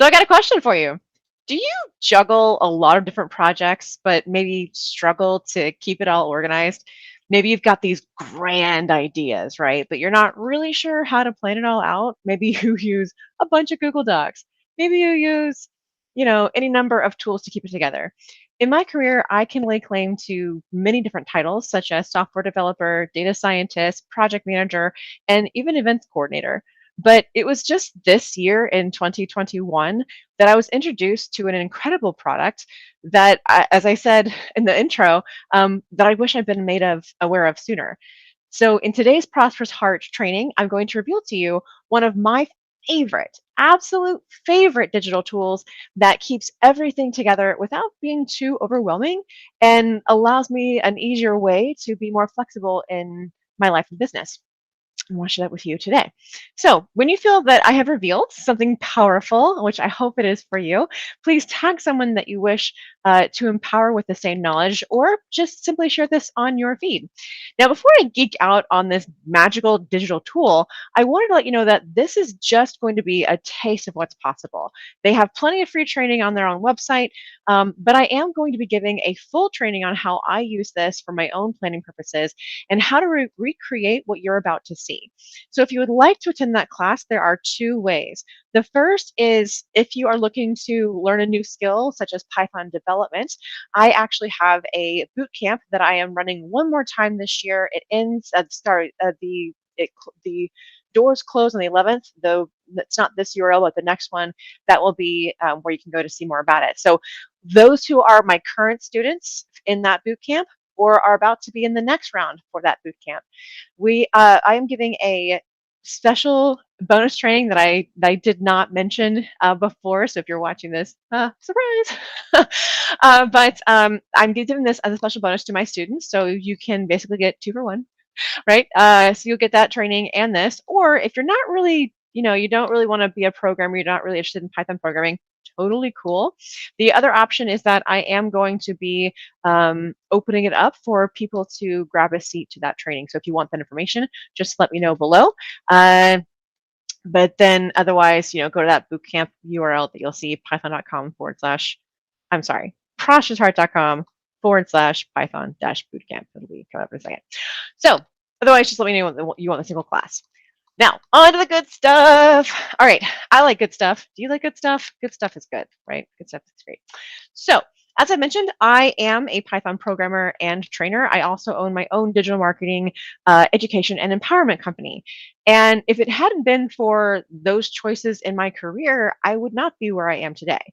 So I got a question for you. Do you juggle a lot of different projects, but maybe struggle to keep it all organized? Maybe you've got these grand ideas, right? But you're not really sure how to plan it all out. Maybe you use a bunch of Google Docs. Maybe you use, any number of tools to keep it together. In my career, I can lay claim to many different titles, such as software developer, data scientist, project manager, and even events coordinator. But it was just this year in 2021 that I was introduced to an incredible product that, as I said in the intro, that I wish I'd been made of aware of sooner. So, in today's Prosperous Heart training, I'm going to reveal to you one of my favorite, absolute favorite digital tools that keeps everything together without being too overwhelming and allows me an easier way to be more flexible in my life and business. I want to share that with you today. So, when you feel that I have revealed something powerful, which I hope it is for you, please tag someone that you wish to empower with the same knowledge, or just simply share this on your feed. Now, before I geek out on this magical digital tool, I wanted to let you know that this is just going to be a taste of what's possible. They have plenty of free training on their own website, but I am going to be giving a full training on how I use this for my own planning purposes and how to recreate what you're about to see. So, if you would like to attend that class, there are two ways. The first is if you are looking to learn a new skill, such as Python development. I actually have a boot camp that I am running one more time this year. It ends at the start of the doors close on the 11th, though it's not this URL, but the next one that will be where you can go to see more about it. So, those who are my current students in that boot camp or are about to be in the next round for that boot camp, I am giving a special bonus training that I did not mention before. So if you're watching this, surprise! But I'm giving this as a special bonus to my students, so you can basically get two for one, right? So you'll get that training and this. Or if you're not really, you don't really want to be a programmer, you're not really interested in Python programming, totally cool. The other option is that I am going to be opening it up for people to grab a seat to that training. So if you want that information, just let me know below. But then otherwise, go to that bootcamp URL that you'll see, python.com/, I'm sorry, prosperousheart.com/python bootcamp. It'll be coming up in a second. So otherwise, just let me know what you want the single class. Now, on to the good stuff. All right, I like good stuff. Do you like good stuff? Good stuff is good, right? Good stuff is great. So, as I mentioned, I am a Python programmer and trainer. I also own my own digital marketing, education, and empowerment company. And if it hadn't been for those choices in my career, I would not be where I am today.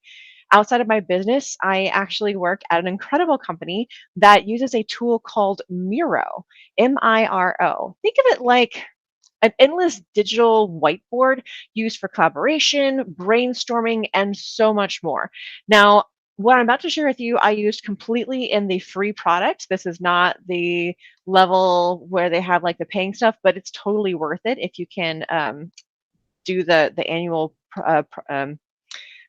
Outside of my business, I actually work at an incredible company that uses a tool called Miro, Miro. Think of it like an endless digital whiteboard used for collaboration, brainstorming, and so much more. Now, what I'm about to share with you, I used completely in the free product. This is not the level where they have like the paying stuff, but it's totally worth it if you can do the annual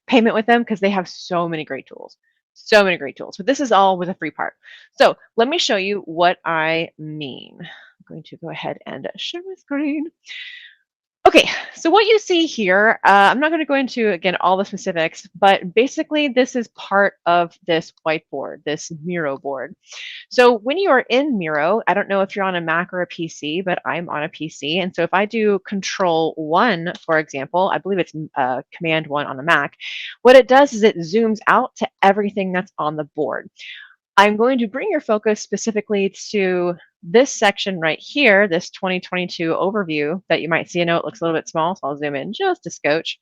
payment with them, because they have so many great tools. So many great tools. But this is all with a free part. So let me show you what I mean. I'm going to go ahead and share my screen. Okay, so what you see here, I'm not going to go into, again, all the specifics, but basically this is part of this whiteboard, this Miro board. So when you are in Miro, I don't know if you're on a Mac or a PC, but I'm on a PC. And so if I do Control 1, for example, I believe it's Command 1 on the Mac, what it does is it zooms out to everything that's on the board. I'm going to bring your focus specifically to this section right here, this 2022 overview that you might see. I know it looks a little bit small, so I'll zoom in just a scotch,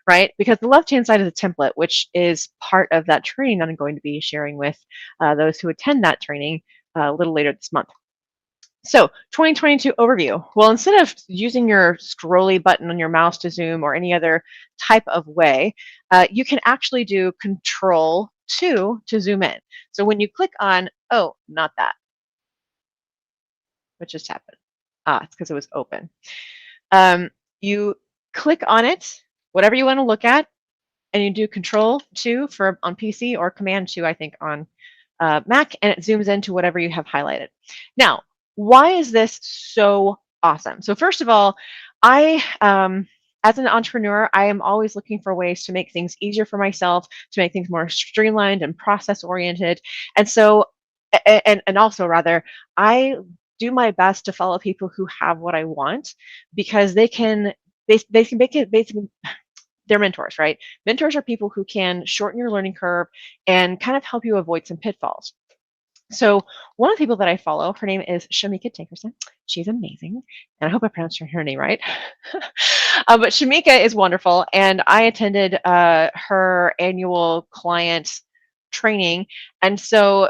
right? Because the left-hand side is a template, which is part of that training that I'm going to be sharing with those who attend that training a little later this month. So 2022 overview. Well, instead of using your scrolly button on your mouse to zoom or any other type of way, you can actually do Control 2 to zoom in. So when you click on, oh, not that. What just happened? It's because it was open. You click on it, whatever you want to look at, and you do Control 2 for on PC or Command 2, I think, on Mac, and it zooms into whatever you have highlighted. Now, why is this so awesome? So first of all, I as an entrepreneur, I am always looking for ways to make things easier for myself, to make things more streamlined and process oriented. And so, and also rather, I do my best to follow people who have what I want because they can make it basically they're mentors, right? Mentors are people who can shorten your learning curve and kind of help you avoid some pitfalls. So one of the people that I follow, her name is Shamika Tankerson. She's amazing, and I hope I pronounced her name right. But Shamika is wonderful, and I attended her annual client training, and so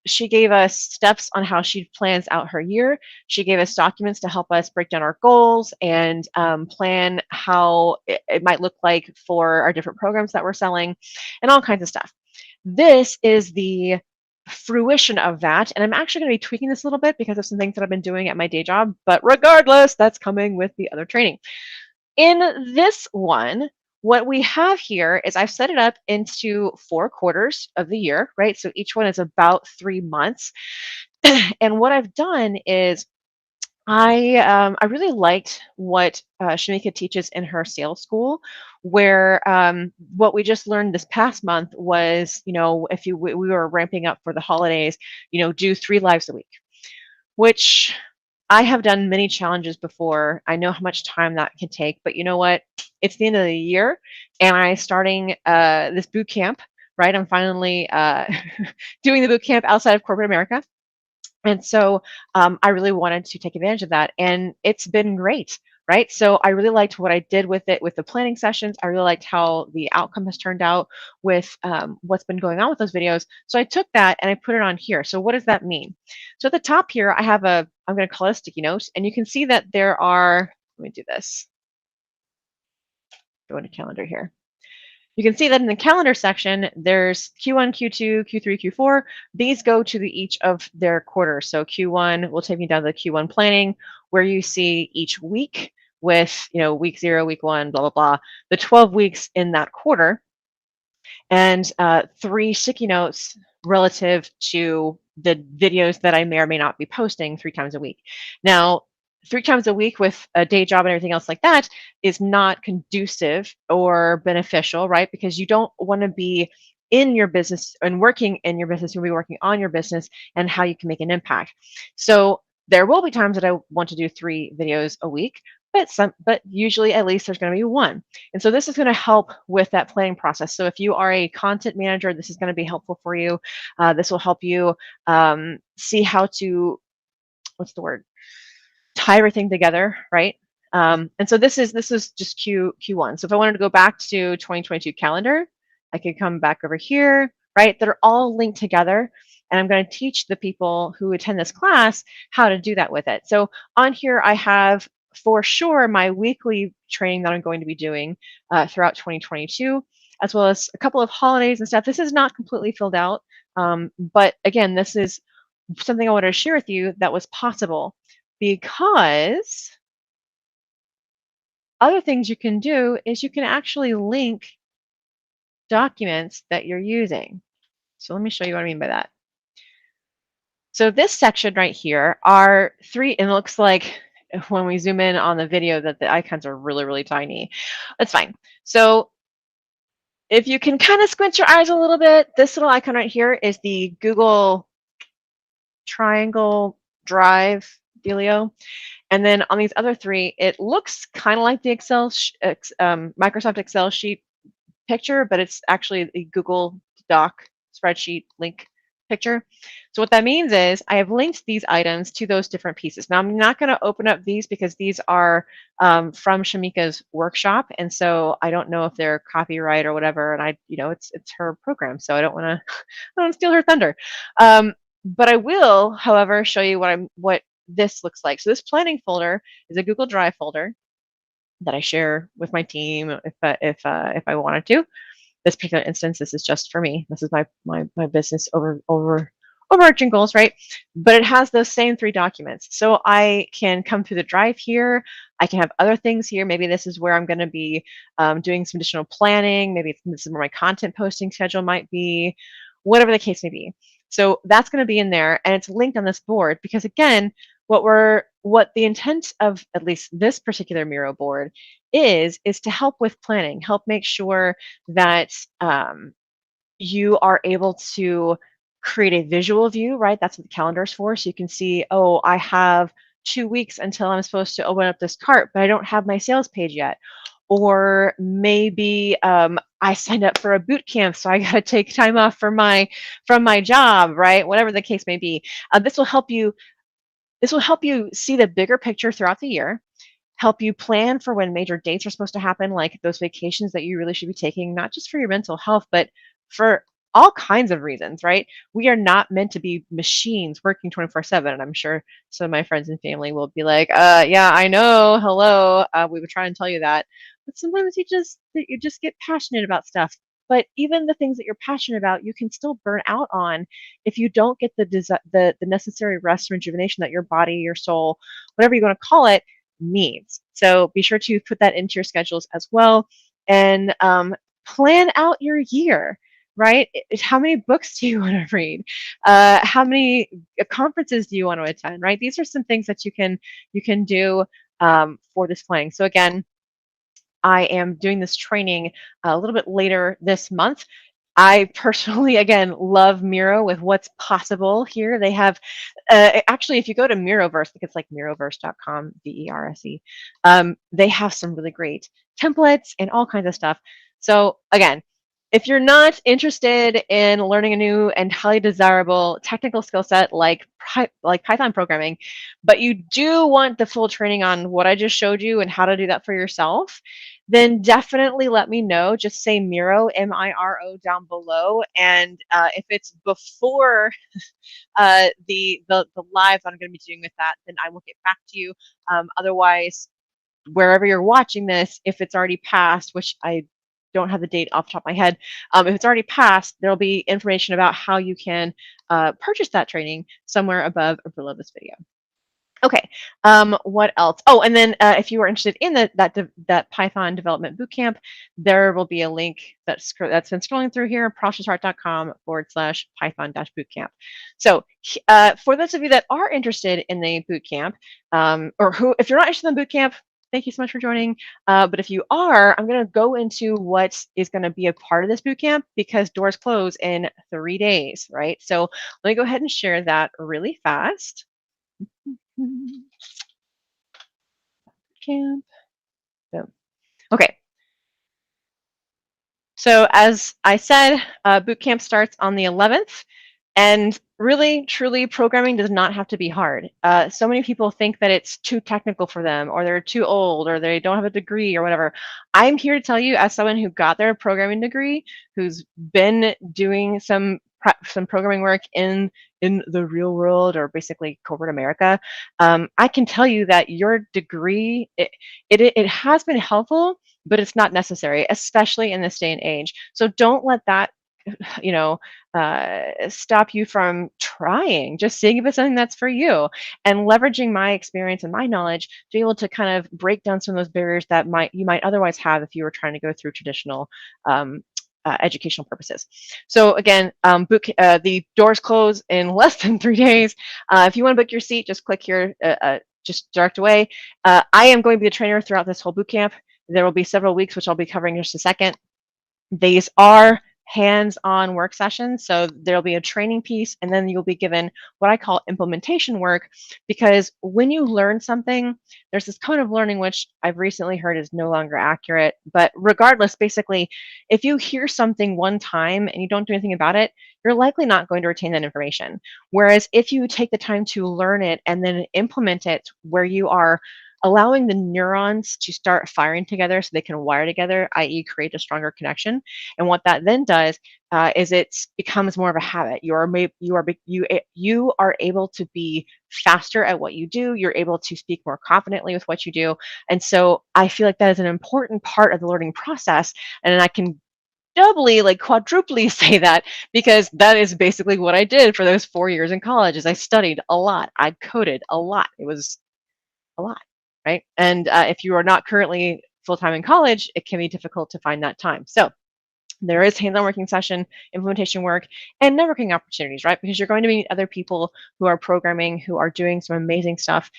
she gave us steps on how she plans out her year. She gave us documents to help us break down our goals and plan how it might look like for our different programs that we're selling, and all kinds of stuff. This is the fruition of that. And I'm actually going to be tweaking this a little bit because of some things that I've been doing at my day job. But regardless, that's coming with the other training. In this one, what we have here is I've set it up into 4 quarters of the year, right? So each one is about 3 months. And what I've done is I really liked what Shamika teaches in her sales school, where what we just learned this past month was, if we were ramping up for the holidays, do 3 lives a week, which I have done many challenges before. I know how much time that can take, but you know what? It's the end of the year, and I'm starting this boot camp. Right, I'm finally doing the boot camp outside of corporate America. And so I really wanted to take advantage of that. And it's been great, right? So I really liked what I did with it with the planning sessions. I really liked how the outcome has turned out with what's been going on with those videos. So I took that and I put it on here. So what does that mean? So at the top here, I'm going to call it a sticky note. And you can see that there are, let me do this, go into calendar here. You can see that in the calendar section, there's Q1, Q2, Q3, Q4. These go to each of their quarters. So Q1 will take me down to the Q1 planning, where you see each week with, week 0, week 1, blah, blah, blah, the 12 weeks in that quarter, and 3 sticky notes relative to the videos that I may or may not be posting 3 times a week. Now, 3 times a week with a day job and everything else like that is not conducive or beneficial, right? Because you don't want to be in your business and working in your business, you'll be working on your business and how you can make an impact. So there will be times that I want to do 3 videos a week, but usually at least there's going to be 1. And so this is going to help with that planning process. So if you are a content manager, this is going to be helpful for you. This will help you see how to, what's the word? Tie everything together, right? And so this is just Q1. So if I wanted to go back to 2022 calendar, I could come back over here, right? They're all linked together. And I'm going to teach the people who attend this class how to do that with it. So on here, I have for sure my weekly training that I'm going to be doing throughout 2022, as well as a couple of holidays and stuff. This is not completely filled out. But again, this is something I wanted to share with you that was possible because other things you can do is you can actually link documents that you're using. So let me show you what I mean by that. So this section right here are 3, and it looks like when we zoom in on the video that the icons are really, really tiny. That's fine. So if you can kind of squint your eyes a little bit, this little icon right here is the Google Triangle Drive dealio. And then on these other 3, it looks kind of like the Microsoft Excel sheet picture, but it's actually a Google Doc spreadsheet link picture. So what that means is I have linked these items to those different pieces. Now I'm not going to open up these because these are from Shamika's workshop, and so I don't know if they're copyright or whatever. And it's her program, so I don't want to steal her thunder. But I will, however, show you what this looks like. So this planning folder is a Google Drive folder that I share with my team if I wanted to. This particular instance, this is just for me. This is my business overarching goals, right? But it has those same 3 documents. So I can come through the drive here. I can have other things here. Maybe this is where I'm going to be doing some additional planning. Maybe this is where my content posting schedule might be, whatever the case may be. So that's going to be in there, and it's linked on this board because, again, what the intent of at least this particular Miro board is to help with planning, help make sure that you are able to create a visual view, right? That's what the calendar is for. So you can see, oh, I have 2 weeks until I'm supposed to open up this cart, but I don't have my sales page yet. Or maybe I signed up for a boot camp, so I got to take time off from my job, right? Whatever the case may be. This will help you. This will help you see the bigger picture throughout the year, help you plan for when major dates are supposed to happen, like those vacations that you really should be taking, not just for your mental health, but for all kinds of reasons, right? We are not meant to be machines working 24/7. And I'm sure some of my friends and family will be like, yeah, I know. Hello. We would try and tell you that. But sometimes you just get passionate about stuff. But even the things that you're passionate about, you can still burn out on if you don't get the necessary rest and rejuvenation that your body, your soul, whatever you want to call it, needs. So be sure to put that into your schedules as well, and plan out your year. Right? How many books do you want to read? How many conferences do you want to attend? Right? These are some things that you can do for this planning. So again, I am doing this training a little bit later this month. I personally, again, love Miro with what's possible here. They have, actually, if you go to Miroverse, I think it's like miroverse.com, VERSE, they have some really great templates and all kinds of stuff. So again, if you're not interested in learning a new and highly desirable technical skill set like Python programming, but you do want the full training on what I just showed you and how to do that for yourself, then definitely let me know. Just say Miro, Miro, down below. And if it's before the live that I'm going to be doing with that, then I will get back to you. Otherwise, wherever you're watching this, if it's already passed, which I don't have the date off the top of my head, if it's already passed, there'll be information about how you can purchase that training somewhere above or below this video. Okay, what else? Oh, and then if you are interested in that Python development bootcamp, there will be a link that's been scrolling through here, prosperousheart.com/Python-bootcamp. So for those of you that are interested in the bootcamp, or who, if you're not interested in the bootcamp, thank you so much for joining. But if you are, I'm going to go into what is going to be a part of this bootcamp because doors close in 3 days, right? So let me go ahead and share that really fast. Camp. Boom. Okay. So as I said, boot camp starts on the 11th. And really, truly, programming does not have to be hard. So many people think that it's too technical for them, or they're too old, or they don't have a degree, or whatever. I'm here to tell you, as someone who got their programming degree, who's been doing some programming work in the real world, or basically corporate America, I can tell you that your degree it has been helpful, but it's not necessary, especially in this day and age. So don't let that you know, stop you from trying, just seeing if it's something that's for you, and leveraging my experience and my knowledge to be able to kind of break down some of those barriers that you might otherwise have if you were trying to go through traditional educational purposes. So again, the doors close in less than 3 days. If you want to book your seat, just click here, just direct away. I am going to be a trainer throughout this whole boot camp. There will be several weeks, which I'll be covering in just a second. These are hands-on work sessions. So there'll be a training piece, and then you'll be given what I call implementation work, because when you learn something, there's this code of learning, which I've recently heard is no longer accurate. But regardless, basically, if you hear something one time and you don't do anything about it, you're likely not going to retain that information. Whereas if you take the time to learn it and then implement it where you are allowing the neurons to start firing together so they can wire together, i.e. create a stronger connection. And what that then does is it becomes more of a habit. You are able to be faster at what you do. You're able to speak more confidently with what you do. And so I feel like that is an important part of the learning process. And I can doubly, like quadruply say that because that is basically what I did for those 4 years in college is I studied a lot. I coded a lot. It was a lot, right? And if you are not currently full-time in college, it can be difficult to find that time. So There is hands-on working session, implementation work, and networking opportunities, right? Because you're going to meet other people who are programming, who are doing some amazing stuff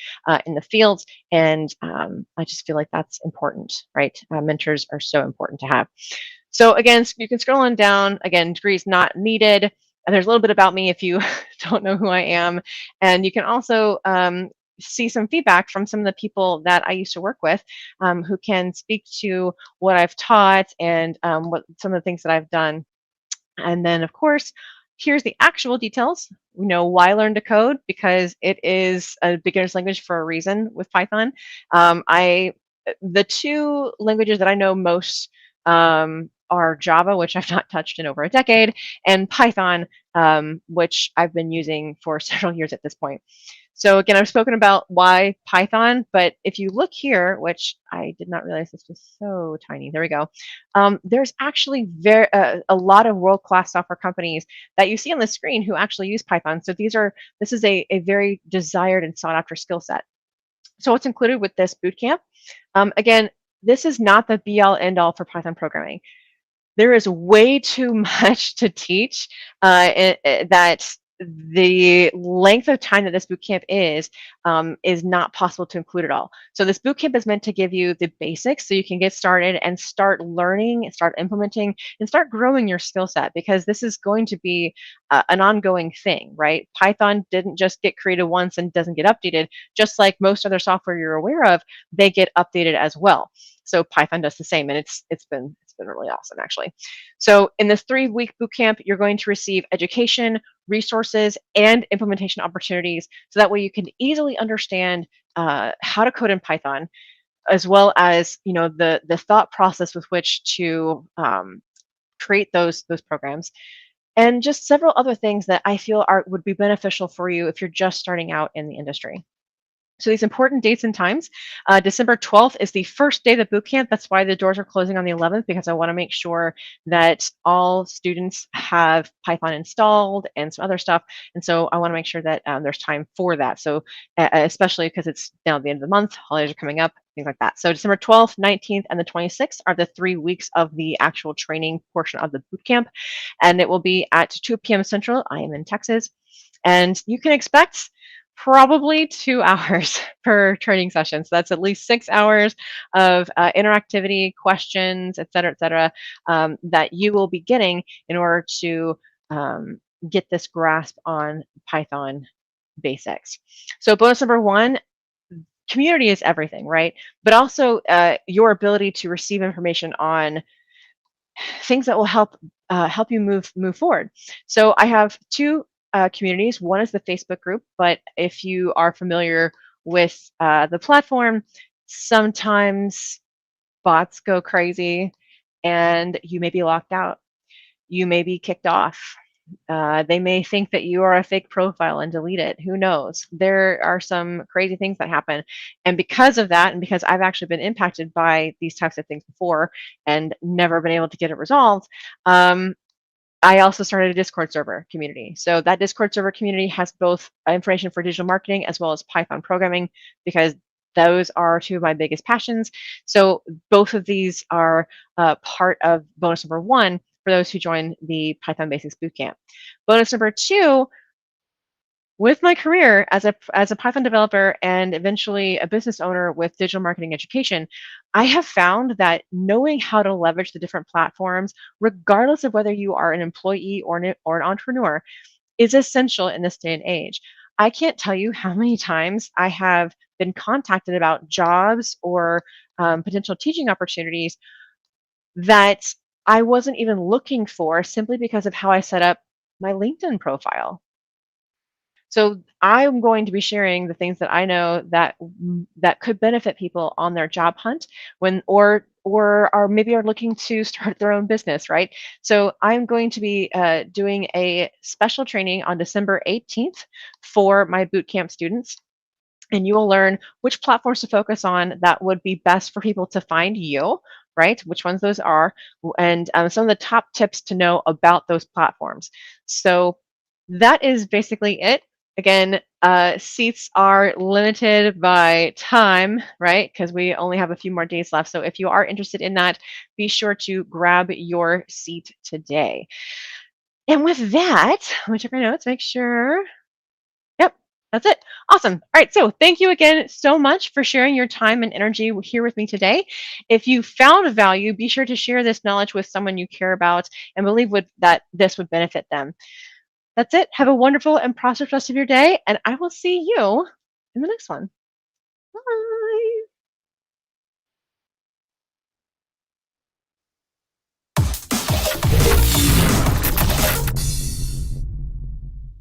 in the field, and I just feel like that's important, right? Mentors are so important to have. So again, you can scroll on down. Again, degrees not needed. And there's a little bit about me if you don't know who I am. And you can also see some feedback from some of the people that I used to work with who can speak to what I've taught and what some of the things that I've done. And then, of course, here's the actual details. Why learn to code? Because it is a beginner's language for a reason with Python. The two languages that I know most are Java, which I've not touched in over a decade, and Python, which I've been using for several years at this point. So again, I've spoken about why Python, but if you look here, which I did not realize this was so tiny, there we go. There's actually a lot of world-class software companies that you see on the screen who actually use Python. So this is a very desired and sought after skill set. So what's included with this bootcamp? Again, this is not the be all end all for Python programming. There is way too much to teach that the length of time that this bootcamp is not possible to include it all. So this bootcamp is meant to give you the basics so you can get started and start learning, start implementing, and start growing your skill set, because this is going to be an ongoing thing, right? Python didn't just get created once and doesn't get updated. Just like most other software you're aware of, they get updated as well. So Python does the same, and it's been really awesome, actually. So in this 3-week bootcamp, you're going to receive education, resources, and implementation opportunities, so that way you can easily understand how to code in Python, as well as the thought process with which to create those programs, and just several other things that I feel would be beneficial for you if you're just starting out in the industry. So these important dates and times, December 12th is the first day of the bootcamp. That's why the doors are closing on the 11th, because I want to make sure that all students have Python installed and some other stuff. And so I want to make sure that there's time for that. So especially because it's now the end of the month, holidays are coming up, things like that. So December 12th, 19th, and the 26th are the 3 weeks of the actual training portion of the bootcamp. And it will be at 2 p.m. Central. I am in Texas. And you can expect probably 2 hours per training session. So that's at least 6 hours of interactivity, questions, et cetera, that you will be getting in order to get this grasp on Python basics. So bonus number 1, community is everything, right? But also your ability to receive information on things that will help you move forward. So I have 2 communities. One is the Facebook group, but if you are familiar with the platform, sometimes bots go crazy and you may be locked out. You may be kicked off. They may think that you are a fake profile and delete it. Who knows? There are some crazy things that happen. And because of that, and because I've actually been impacted by these types of things before and never been able to get it resolved, I also started a Discord server community. So that Discord server community has both information for digital marketing as well as Python programming, because those are 2 of my biggest passions. So both of these are part of bonus number 1 for those who join the Python Basics Bootcamp. Bonus number 2, with my career as a Python developer and eventually a business owner with digital marketing education, I have found that knowing how to leverage the different platforms, regardless of whether you are an employee or an entrepreneur, is essential in this day and age. I can't tell you how many times I have been contacted about jobs or potential teaching opportunities that I wasn't even looking for, simply because of how I set up my LinkedIn profile. So I'm going to be sharing the things that I know that could benefit people on their job hunt, when or are maybe are looking to start their own business, right? So I'm going to be doing a special training on December 18th for my bootcamp students. And you will learn which platforms to focus on that would be best for people to find you, right? Which ones those are, and some of the top tips to know about those platforms. So that is basically it. Again, seats are limited by time, right? Because we only have a few more days left. So if you are interested in that, be sure to grab your seat today. And with that, let me check my notes, make sure. Yep, that's it. Awesome. All right. So thank you again so much for sharing your time and energy here with me today. If you found value, be sure to share this knowledge with someone you care about and believe that this would benefit them. That's it. Have a wonderful and prosperous rest of your day, and I will see you in the next one. Bye.